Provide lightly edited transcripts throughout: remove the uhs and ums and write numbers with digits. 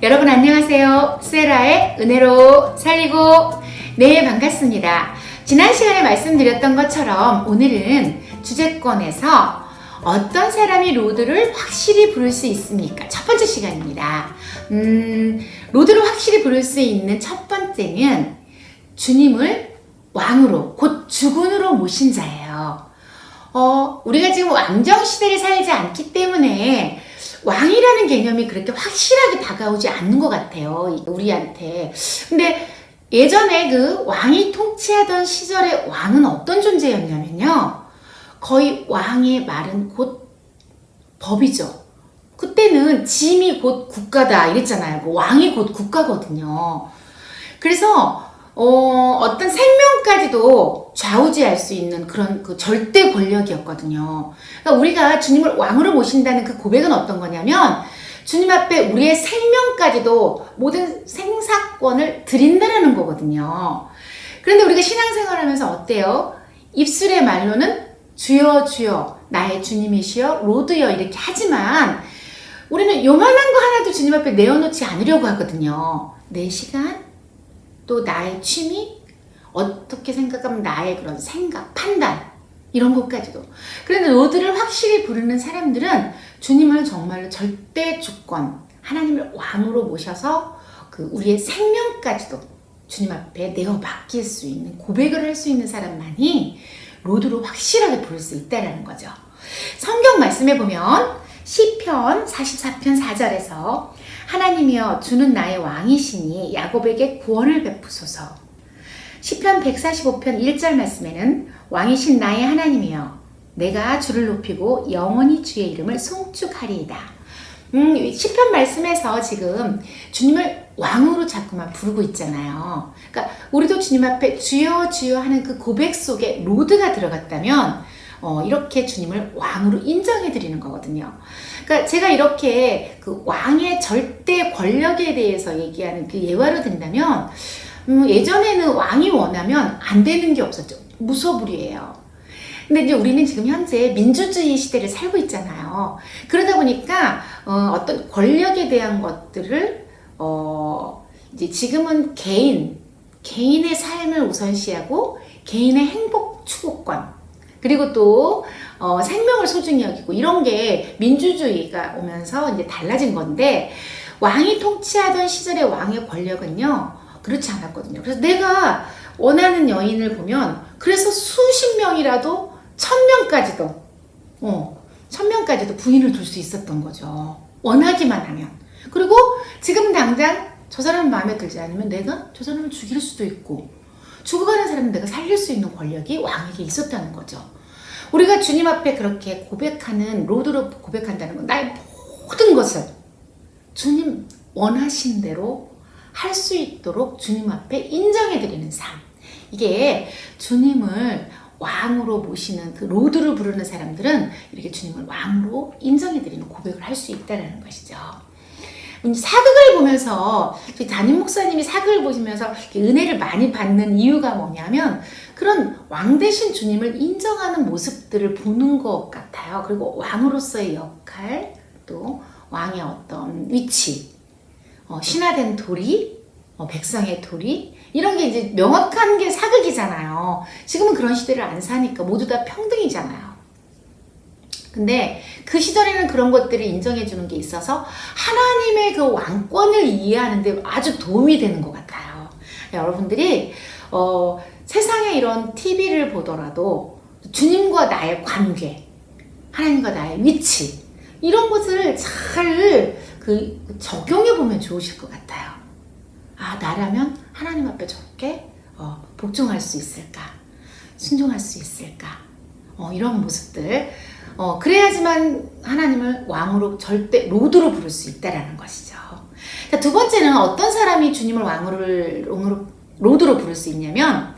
여러분 안녕하세요. 세라의 은혜로 살리고 네 반갑습니다. 지난 시간에 말씀드렸던 것처럼 오늘은 주제권에서 어떤 사람이 로드를 확실히 부를 수 있습니까? 첫 번째 시간입니다. 로드를 확실히 부를 수 있는 첫 번째는 주님을 왕으로 곧 주군으로 모신 자예요. 우리가 지금 왕정시대를 살지 않기 때문에 왕이라는 개념이 그렇게 확실하게 다가오지 않는 것 같아요, 우리한테. 근데 예전에 그 왕이 통치하던 시절의 왕은 어떤 존재였냐면요, 거의 왕의 말은 곧 법이죠. 그때는 짐이 곧 국가다 이랬잖아요. 왕이 곧 국가거든요. 그래서 어떤 생명까지도 좌우지할 수 있는 그런 그 절대 권력이었거든요. 그러니까 우리가 주님을 왕으로 모신다는 그 고백은 어떤 거냐면, 주님 앞에 우리의 생명까지도 모든 생사권을 드린다는 거거든요. 그런데 우리가 신앙생활 하면서 어때요? 입술의 말로는 주여 주여 나의 주님이시여 로드여 이렇게 하지만 우리는 요만한 거 하나도 주님 앞에 내어놓지 않으려고 하거든요. 내 시간, 또 나의 취미, 어떻게 생각하면 나의 그런 생각, 판단 이런 것까지도. 그런데 로드를 확실히 부르는 사람들은 주님을 정말로 절대 주권, 하나님을 왕으로 모셔서 그 우리의 생명까지도 주님 앞에 내어 맡길 수 있는 고백을 할 수 있는 사람만이 로드로 확실하게 부를 수 있다는 거죠. 성경 말씀에 보면 시편 44편 4절에서 하나님이여 주는 나의 왕이시니 야곱에게 구원을 베푸소서. 시편 145편 1절 말씀에는 왕이신 나의 하나님이여 내가 주를 높이고 영원히 주의 이름을 송축하리이다. 시편 말씀에서 지금 주님을 왕으로 자꾸만 부르고 있잖아요. 그러니까 우리도 주님 앞에 주여 주여 하는 그 고백 속에 로드가 들어갔다면 이렇게 주님을 왕으로 인정해 드리는 거거든요. 그러니까 제가 이렇게 그 왕의 절대 권력에 대해서 얘기하는 그 예화로 든다면, 예전에는 왕이 원하면 안 되는 게 없었죠. 무소불위예요. 근데 이제 우리는 지금 현재 민주주의 시대를 살고 있잖아요. 그러다 보니까 어떤 권력에 대한 것들을 이제 지금은 개인의 삶을 우선시하고 개인의 행복 추구권, 그리고 또 생명을 소중히 여기고 이런 게 민주주의가 오면서 이제 달라진 건데, 왕이 통치하던 시절의 왕의 권력은요 그렇지 않았거든요. 그래서 내가 원하는 여인을 보면 그래서 수십 명이라도 1000명까지도 1000명까지도 부인을 둘 수 있었던 거죠. 원하기만 하면. 그리고 지금 당장 저 사람 마음에 들지 않으면 내가 저 사람을 죽일 수도 있고, 죽어가는 사람은 내가 살릴 수 있는 권력이 왕에게 있었다는 거죠. 우리가 주님 앞에 그렇게 고백하는, 로드로 고백한다는 건 나의 모든 것을 주님 원하신 대로 할 수 있도록 주님 앞에 인정해드리는 삶. 이게 주님을 왕으로 모시는 그 로드를 부르는 사람들은 이렇게 주님을 왕으로 인정해드리는 고백을 할 수 있다는 것이죠. 사극을 보면서, 담임 목사님이 사극을 보시면서 은혜를 많이 받는 이유가 뭐냐면 그런 왕 대신 주님을 인정하는 모습들을 보는 것 같아요. 그리고 왕으로서의 역할, 또 왕의 어떤 위치, 신화된 도리, 백성의 도리, 이런 게 이제 명확한 게 사극이잖아요. 지금은 그런 시대를 안 사니까 모두 다 평등이잖아요. 근데 그 시절에는 그런 것들을 인정해 주는 게 있어서 하나님의 그 왕권을 이해하는 데 아주 도움이 되는 것 같아요. 여러분들이 세상에 이런 TV를 보더라도 주님과 나의 관계, 하나님과 나의 위치, 이런 것을 잘 적용해 보면 좋으실 것 같아요. 아, 나라면 하나님 앞에 저렇게 복종할 수 있을까? 순종할 수 있을까? 이런 모습들. 그래야지만 하나님을 왕으로 절대 로드로 부를 수 있다라는 것이죠. 자, 두 번째는 어떤 사람이 주님을 왕으로 로드로 부를 수 있냐면,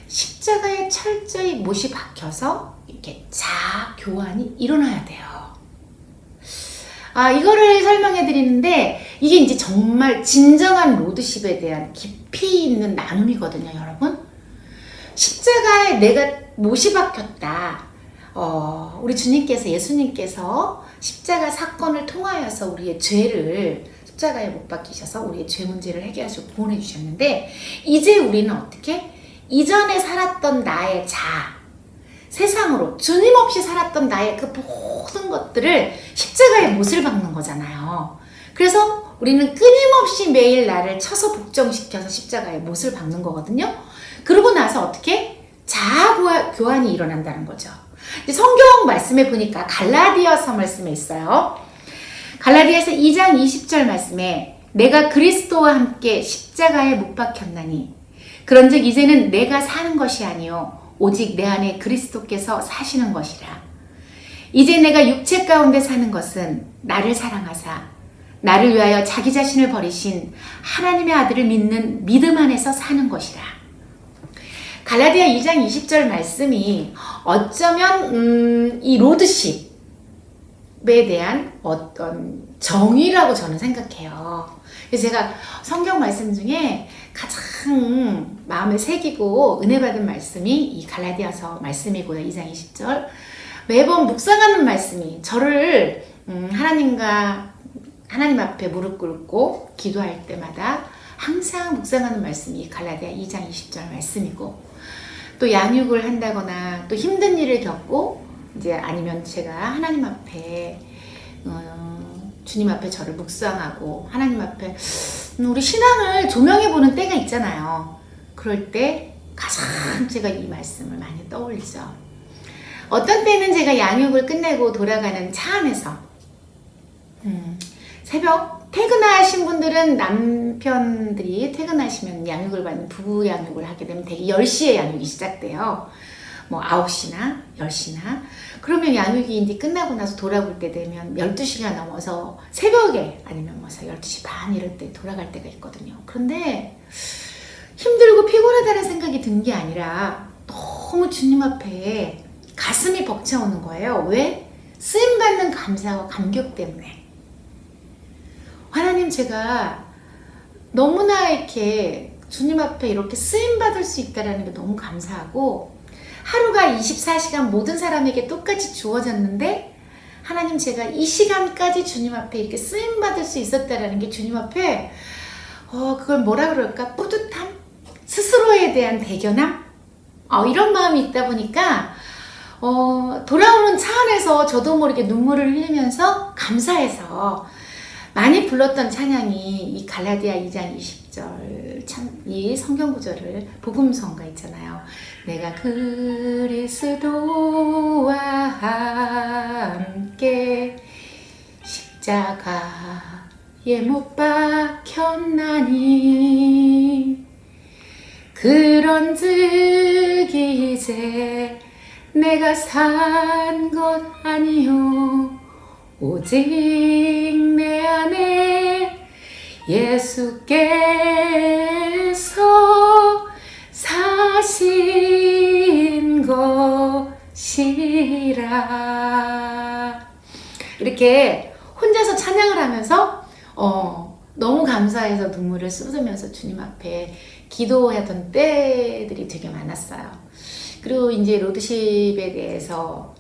십자가에 철저히 못이 박혀서 이렇게 자교환이 일어나야 돼요. 이거를 설명해 드리는데 이게 이제 정말 진정한 로드십에 대한 깊이 있는 나눔이거든요, 여러분. 십자가에 내가 못이 박혔다. 우리 주님께서, 예수님께서 십자가 사건을 통하여서 우리의 죄를 십자가에 못 박히셔서 우리의 죄 문제를 해결하시고 구원해 주셨는데, 이제 우리는 어떻게? 이전에 살았던 나의 세상으로 주님 없이 살았던 나의 그 모든 것들을 십자가에 못을 박는 거잖아요. 그래서 우리는 끊임없이 매일 나를 쳐서 복종시켜서 십자가에 못을 박는 거거든요. 그러고 나서 어떻게? 자아 교환이 일어난다는 거죠. 성경 말씀에 보니까 갈라디아서 말씀에 있어요. 갈라디아서 2장 20절 말씀에 내가 그리스도와 함께 십자가에 못 박혔나니 그런즉 이제는 내가 사는 것이 아니요 오직 내 안에 그리스도께서 사시는 것이라. 이제 내가 육체 가운데 사는 것은 나를 사랑하사 나를 위하여 자기 자신을 버리신 하나님의 아들을 믿는 믿음 안에서 사는 것이라. 갈라디아 2장 20절 말씀이 어쩌면 이 로드십에 대한 어떤 정의라고 저는 생각해요. 그래서 제가 성경 말씀 중에 가장 마음에 새기고 은혜 받은 말씀이 이 갈라디아서 말씀이고요. 2장 20절. 매번 묵상하는 말씀이 저를 하나님 앞에 무릎 꿇고 기도할 때마다 항상 묵상하는 말씀이 갈라디아 2장 20절 말씀이고, 또 양육을 한다거나 또 힘든 일을 겪고 이제 아니면 제가 하나님 앞에 주님 앞에 저를 묵상하고 하나님 앞에 우리 신앙을 조명해 보는 때가 있잖아요. 그럴 때 가장 제가 이 말씀을 많이 떠올리죠. 어떤 때는 제가 양육을 끝내고 돌아가는 차 안에서 새벽 퇴근하신 분들은 남편들이 퇴근하시면 양육을 받는 부부 양육을 하게 되면 되게 10시에 양육이 시작돼요. 뭐 9시나 10시나. 그러면 양육이 이제 끝나고 나서 돌아올 때 되면 12시가 넘어서 새벽에 아니면 뭐 12시 반 이럴 때 돌아갈 때가 있거든요. 그런데 힘들고 피곤하다는 생각이 든 게 아니라 너무 주님 앞에 가슴이 벅차오는 거예요. 왜? 쓰임받는 감사와 감격 때문에. 하나님, 제가 너무나 이렇게 주님 앞에 이렇게 쓰임받을 수 있다는 게 너무 감사하고, 하루가 24시간 모든 사람에게 똑같이 주어졌는데 하나님, 제가 이 시간까지 주님 앞에 이렇게 쓰임받을 수 있었다는 게 주님 앞에 그걸 뭐라 그럴까? 뿌듯함? 스스로에 대한 대견함? 이런 마음이 있다 보니까 돌아오는 차 안에서 저도 모르게 눈물을 흘리면서 감사해서 많이 불렀던 찬양이 이 갈라디아 2장 20절 이 성경 구절을 복음성가 있잖아요. 내가 그리스도와 함께 십자가에 못 박혔나니 그런즉 이제 내가 산 것 아니요 오직 내 안에 예수께서 사신 것이라. 이렇게 혼자서 찬양을 하면서 너무 감사해서 눈물을 쏟으면서 주님 앞에 기도하던 때들이 되게 많았어요. 그리고 이제 로드십에 대해서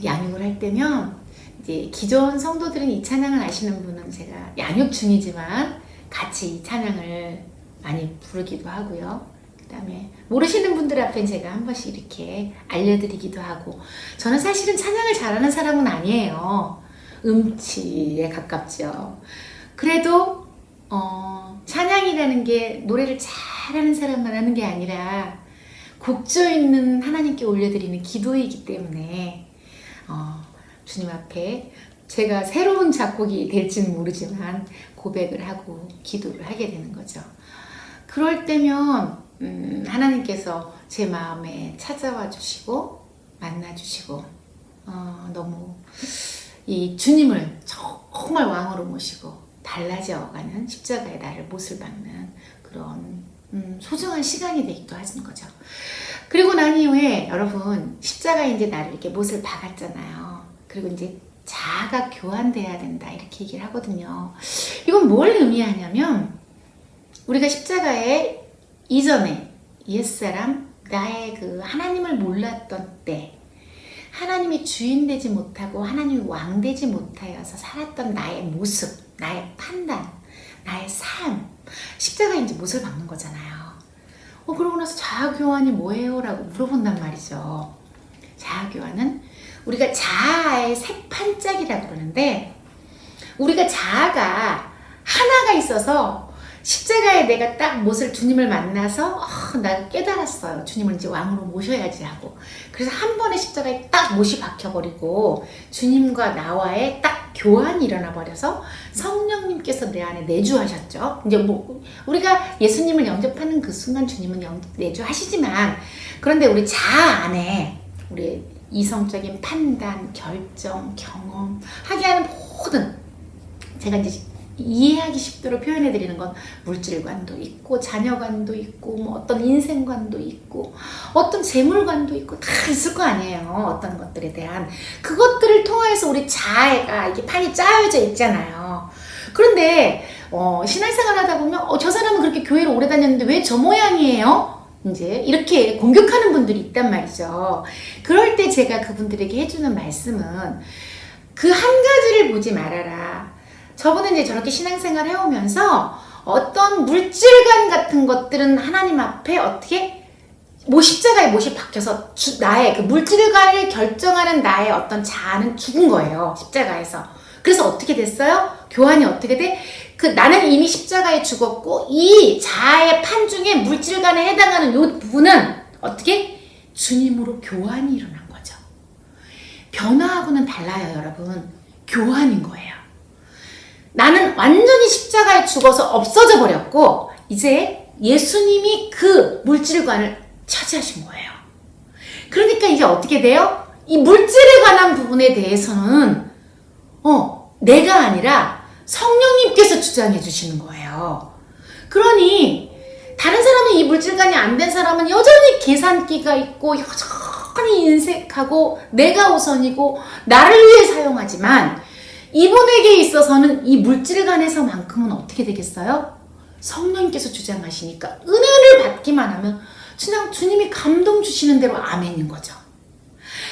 양육을 할 때면 이제 기존 성도들은 이 찬양을 아시는 분은 제가 양육 중이지만 같이 이 찬양을 많이 부르기도 하고요. 그 다음에 모르시는 분들 앞엔 제가 한 번씩 이렇게 알려드리기도 하고. 저는 사실은 찬양을 잘하는 사람은 아니에요. 음치에 가깝죠. 그래도 찬양이라는 게 노래를 잘하는 사람만 하는 게 아니라 곡조 있는 하나님께 올려드리는 기도이기 때문에 주님 앞에 제가 새로운 작곡이 될지는 모르지만 고백을 하고 기도를 하게 되는 거죠. 그럴 때면 하나님께서 제 마음에 찾아와 주시고 만나 주시고 너무 이 주님을 정말 왕으로 모시고 달라져가는 십자가에 나를 못을 박는 그런 소중한 시간이 되기도 하는 거죠. 그리고 난 이후에 여러분, 십자가에 이제 나를 이렇게 못을 박았잖아요. 그리고 이제 자아가 교환돼야 된다 이렇게 얘기를 하거든요. 이건 뭘 의미하냐면 우리가 십자가에 이전에 옛사람, 나의 그 하나님을 몰랐던 때, 하나님이 주인 되지 못하고 하나님이 왕 되지 못하여서 살았던 나의 모습, 나의 판단, 나의 삶, 십자가에 이제 못을 박는 거잖아요. 그러고 나서 자아교환이 뭐예요? 라고 물어본단 말이죠. 자아교환은 우리가 자아의 세 판짝이라고 그러는데, 우리가 자아가 하나가 있어서 십자가에 내가 딱 못을 주님을 만나서 나 깨달았어요. 주님을 이제 왕으로 모셔야지 하고. 그래서 한 번에 십자가에 딱 못이 박혀버리고 주님과 나와의 딱 교환이 일어나 버려서 성령님께서 내 안에 내주하셨죠. 이제 뭐 우리가 예수님을 영접하는 그 순간 주님은 내주하시지만, 그런데 우리 자아 안에 우리 이성적인 판단, 결정, 경험 하게 하는 모든, 제가 이제 이해하기 쉽도록 표현해 드리는 건 물질관도 있고 자녀관도 있고 뭐 어떤 인생관도 있고 어떤 재물관도 있고 다 있을 거 아니에요. 어떤 것들에 대한 그것들을 통해서 우리 자아가 이게 판이 짜여져 있잖아요. 그런데 신앙생활 하다 보면 저 사람은 그렇게 교회를 오래 다녔는데 왜 저 모양이에요? 이제 이렇게 공격하는 분들이 있단 말이죠. 그럴 때 제가 그분들에게 해주는 말씀은 그 한 가지를 보지 말아라. 저분은 이제 저렇게 신앙생활 해오면서 어떤 물질관 같은 것들은 하나님 앞에 어떻게 십자가에 못이 박혀서 나의 그 물질관을 결정하는 나의 어떤 자아는 죽은 거예요. 십자가에서. 그래서 어떻게 됐어요? 교환이 어떻게 돼? 나는 이미 십자가에 죽었고 이 자아의 판 중에 물질관에 해당하는 이 부분은 어떻게? 주님으로 교환이 일어난 거죠. 변화하고는 달라요, 여러분. 교환인 거예요. 나는 완전히 십자가에 죽어서 없어져 버렸고 이제 예수님이 그 물질관을 차지하신 거예요. 그러니까 이제 어떻게 돼요? 이 물질에 관한 부분에 대해서는 내가 아니라 성령님께서 주장해 주시는 거예요. 그러니 다른 사람은 이 물질관이 안 된 사람은 여전히 계산기가 있고 여전히 인색하고 내가 우선이고 나를 위해 사용하지만 이분에게 있어서는 이 물질관에서만큼은 어떻게 되겠어요? 성령님께서 주장하시니까 은혜를 받기만 하면 그냥 주님이 감동 주시는 대로 아멘인 거죠.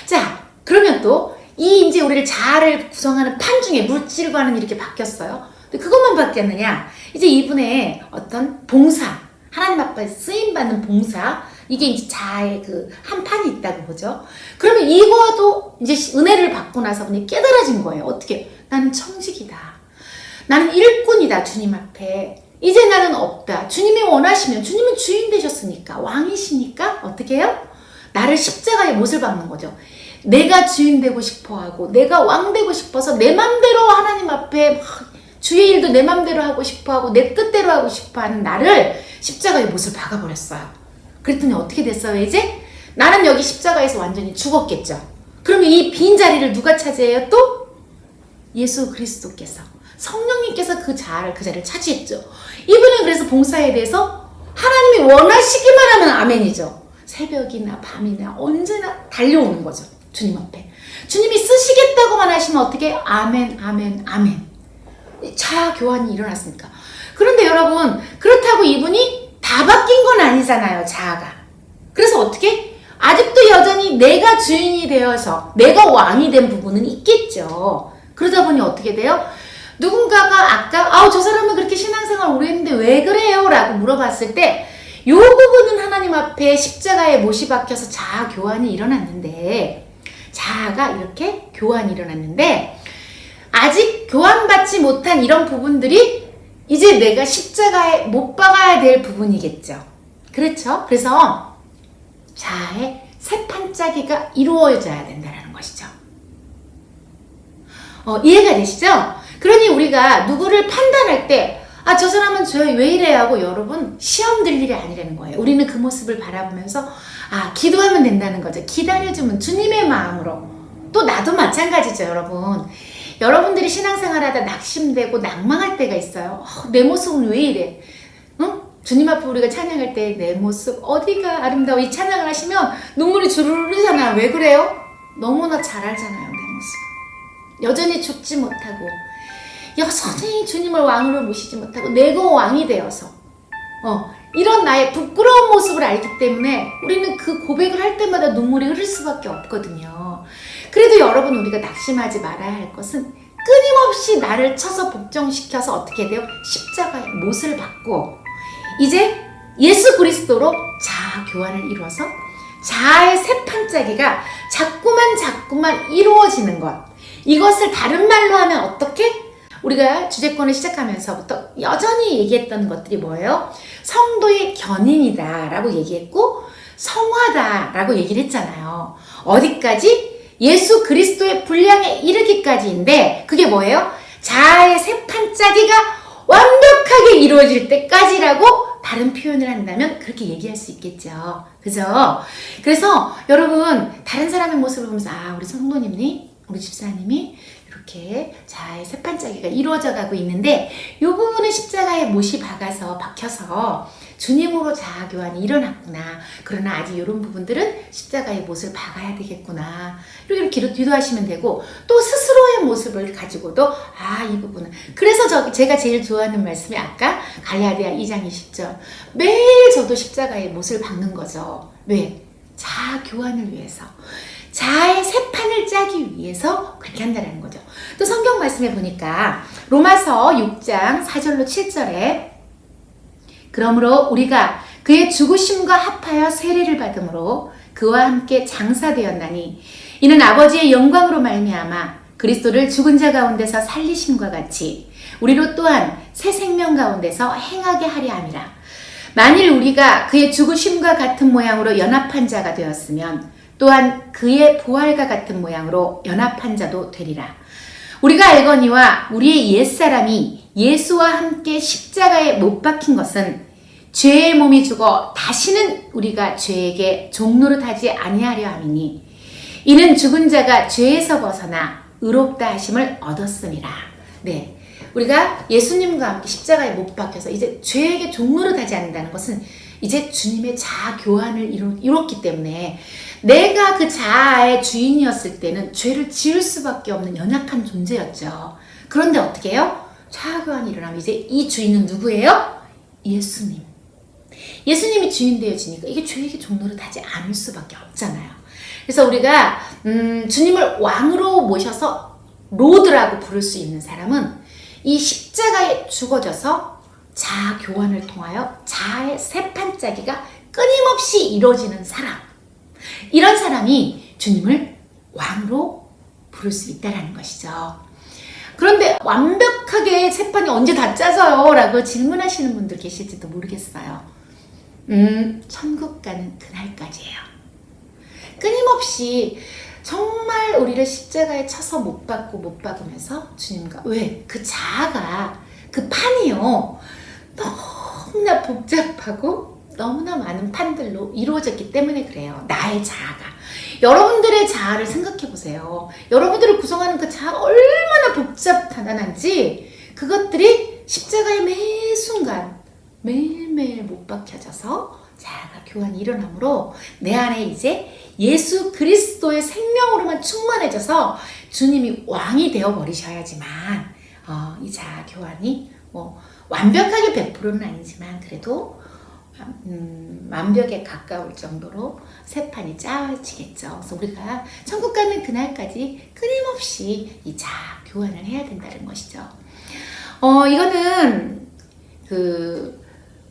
자, 그러면 또 이제 우리를 자아를 구성하는 판 중에 물질관은 이렇게 바뀌었어요. 근데 그것만 바뀌었느냐? 이제 이분의 어떤 봉사, 하나님 앞에 쓰임받는 봉사, 이게 이제 자아의 그 한 판이 있다고 보죠. 그러면 이거도 이제 은혜를 받고 나서 그냥 깨달아진 거예요. 어떻게? 나는 청직이다. 나는 일꾼이다. 주님 앞에. 이제 나는 없다. 주님이 원하시면, 주님은 주인 되셨으니까, 왕이시니까 어떻게 해요? 나를 십자가에 못을 박는 거죠. 내가 주인 되고 싶어하고 내가 왕 되고 싶어서 내 맘대로 하나님 앞에 주의 일도 내 맘대로 하고 싶어하고 내 뜻대로 하고 싶어하는 나를 십자가에 못을 박아버렸어요. 그랬더니 어떻게 됐어요? 이제 나는 여기 십자가에서 완전히 죽었겠죠. 그러면 이 빈 자리를 누가 차지해요? 또 예수 그리스도께서, 성령님께서 그 자리를 차지했죠. 이분은 그래서 봉사에 대해서 하나님이 원하시기만 하면 아멘이죠. 새벽이나 밤이나 언제나 달려오는 거죠. 주님 앞에. 주님이 쓰시겠다고만 하시면 어떻게? 아멘, 아멘, 아멘. 자아 교환이 일어났으니까. 그런데 여러분, 그렇다고 이분이 다 바뀐 건 아니잖아요, 자아가. 그래서 어떻게? 아직도 여전히 내가 주인이 되어서 내가 왕이 된 부분은 있겠죠. 그러다 보니 어떻게 돼요? 누군가가 아까 저 사람은 그렇게 신앙생활 오래 했는데 왜 그래요? 라고 물어봤을 때 이 부분은 하나님 앞에 십자가에 못이 박혀서 자아 교환이 일어났는데, 자아가 이렇게 교환이 일어났는데 아직 교환받지 못한 이런 부분들이 이제 내가 십자가에 못 박아야 될 부분이겠죠. 그렇죠? 그래서 자아의 새 판짜기가 이루어져야 된다는 것이죠. 이해가 되시죠? 그러니 우리가 누구를 판단할 때 저 사람은 왜 이래 하고 여러분 시험 들 일이 아니라는 거예요. 우리는 그 모습을 바라보면서 기도하면 된다는 거죠. 기다려주면 주님의 마음으로. 또 나도 마찬가지죠, 여러분. 여러분들이 신앙생활하다 낙심되고 낭망할 때가 있어요. 내 모습은 왜 이래? 응? 주님 앞에 우리가 찬양할 때 내 모습 어디가 아름다워, 이 찬양을 하시면 눈물이 주르르 흐르잖아요. 왜 그래요? 너무나 잘 알잖아요, 내 모습. 여전히 죽지 못하고 여전히 주님을 왕으로 모시지 못하고 내가 왕이 되어서 이런 나의 부끄러운 모습을 알기 때문에 우리는 그 고백을 할 때마다 눈물이 흐를 수밖에 없거든요. 그래도 여러분, 우리가 낙심하지 말아야 할 것은 끊임없이 나를 쳐서 복종시켜서 어떻게 돼요? 십자가의 못을 받고 이제 예수 그리스도로 자아 교환을 이루어서 자아의 새 판짜기가 자꾸만 이루어지는 것. 이것을 다른 말로 하면 어떻게? 우리가 주제권을 시작하면서부터 여전히 얘기했던 것들이 뭐예요? 성도의 견인이다 라고 얘기했고 성화다 라고 얘기를 했잖아요. 어디까지? 예수 그리스도의 분량에 이르기까지인데 그게 뭐예요? 자아의 새 판짜기가 완벽하게 이루어질 때까지라고 다른 표현을 한다면 그렇게 얘기할 수 있겠죠. 그죠? 그래서 여러분, 다른 사람의 모습을 보면서 우리 성도님이, 우리 집사님이 이렇게 자아의 새 판짜기가 이루어져 가고 있는데 이 부분은 십자가에 못이 박혀서 주님으로 자아 교환이 일어났구나. 그러나 아직 이런 부분들은 십자가의 못을 박아야 되겠구나. 이렇게 기도하시면 되고 또 스스로의 모습을 가지고도 이 부분은. 그래서 제가 제일 좋아하는 말씀이 아까 갈라디아 2장 20절. 매일 저도 십자가의 못을 박는 거죠. 왜? 자아 교환을 위해서. 자아의 새 판을 짜기 위해서 그렇게 한다는 거죠. 또 성경 말씀에 보니까 로마서 6장 4절로 7절에 그러므로 우리가 그의 죽으심과 합하여 세례를 받음으로 그와 함께 장사되었나니 이는 아버지의 영광으로 말미암아 그리스도를 죽은 자 가운데서 살리심과 같이 우리로 또한 새 생명 가운데서 행하게 하려 함이라. 만일 우리가 그의 죽으심과 같은 모양으로 연합한 자가 되었으면 또한 그의 부활과 같은 모양으로 연합한 자도 되리라. 우리가 알거니와 우리의 옛사람이 예수와 함께 십자가에 못 박힌 것은 죄의 몸이 죽어 다시는 우리가 죄에게 종노릇하지 아니하려 함이니 이는 죽은 자가 죄에서 벗어나 의롭다 하심을 얻었음이라. 네, 우리가 예수님과 함께 십자가에 못 박혀서 이제 죄에게 종노릇하지 않는다는 것은 이제 주님의 자아 교환을 이뤘기 때문에 내가 그 자아의 주인이었을 때는 죄를 지을 수밖에 없는 연약한 존재였죠. 그런데 어떻게 해요? 자아 교환이 일어나면 이제 이 주인은 누구예요? 예수님. 예수님이 주인 되어지니까 이게 죄에게 종노릇하지 않을 수밖에 없잖아요. 그래서 우리가 주님을 왕으로 모셔서 로드라고 부를 수 있는 사람은 이 십자가에 죽어져서 자아 교환을 통하여 자아의 새 판짜기가 끊임없이 이루어지는 사람. 이런 사람이 주님을 왕으로 부를 수 있다는 것이죠. 그런데 완벽하게 새 판이 언제 다 짜져요? 라고 질문하시는 분들 계실지도 모르겠어요. 천국 가는 그날까지예요. 끊임없이 정말 우리를 십자가에 쳐서 못 박으면서 주님과 왜? 그 자아가 그 판이요. 너무나 복잡하고 너무나 많은 판들로 이루어졌기 때문에 그래요. 나의 자아가. 여러분들의 자아를 생각해 보세요. 여러분들을 구성하는 그 자아가 얼마나 복잡하단지 그것들이 십자가의 매 순간 매일매일 못 박혀져서 자아가 교환이 일어나므로 내 안에 이제 예수 그리스도의 생명으로만 충만해져서 주님이 왕이 되어버리셔야지만 이 자아 교환이 완벽하게 100%는 아니지만 그래도 완벽에 가까울 정도로 새 판이 짜지겠죠. 그래서 우리가 천국 가는 그날까지 끊임없이 이 자아 교환을 해야 된다는 것이죠. 이거는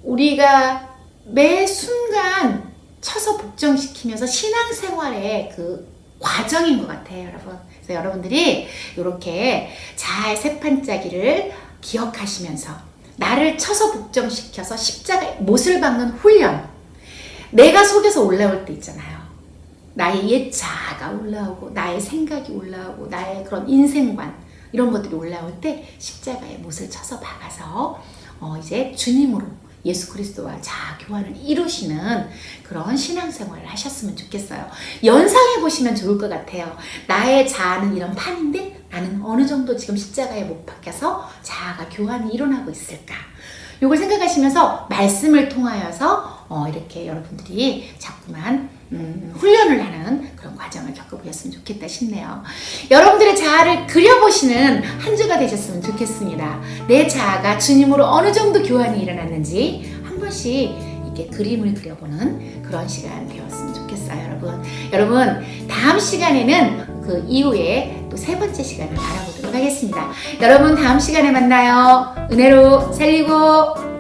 우리가 매 순간 쳐서 복종시키면서 신앙생활의 그 과정인 것 같아요, 여러분. 그래서 여러분들이 이렇게 자아의 새 판짜기를 기억하시면서 나를 쳐서 복종시켜서 십자가에 못을 박는 훈련. 내가 속에서 올라올 때 있잖아요. 나의 옛 자아가 올라오고 나의 생각이 올라오고 나의 그런 인생관 이런 것들이 올라올 때 십자가에 못을 쳐서 박아서 이제 주님으로 예수 그리스도와 자아 교환을 이루시는 그런 신앙생활을 하셨으면 좋겠어요. 연상해 보시면 좋을 것 같아요. 나의 자아는 이런 판인데 나는 어느 정도 지금 십자가에 못 박혀서 자아가 교환이 일어나고 있을까? 이걸 생각하시면서 말씀을 통하여서 이렇게 여러분들이 자꾸만 훈련을 하는 그런 과정을 겪어보셨으면 좋겠다 싶네요. 여러분들의 자아를 그려보시는 한 주가 되셨으면 좋겠습니다. 내 자아가 주님으로 어느 정도 교환이 일어났는지 한 번씩 이렇게 그림을 그려보는 그런 시간 되었으면 좋겠어요, 여러분. 여러분, 다음 시간에는 그 이후에 또 세 번째 시간을 알아보도록 하겠습니다. 여러분 다음 시간에 만나요. 은혜로 살리고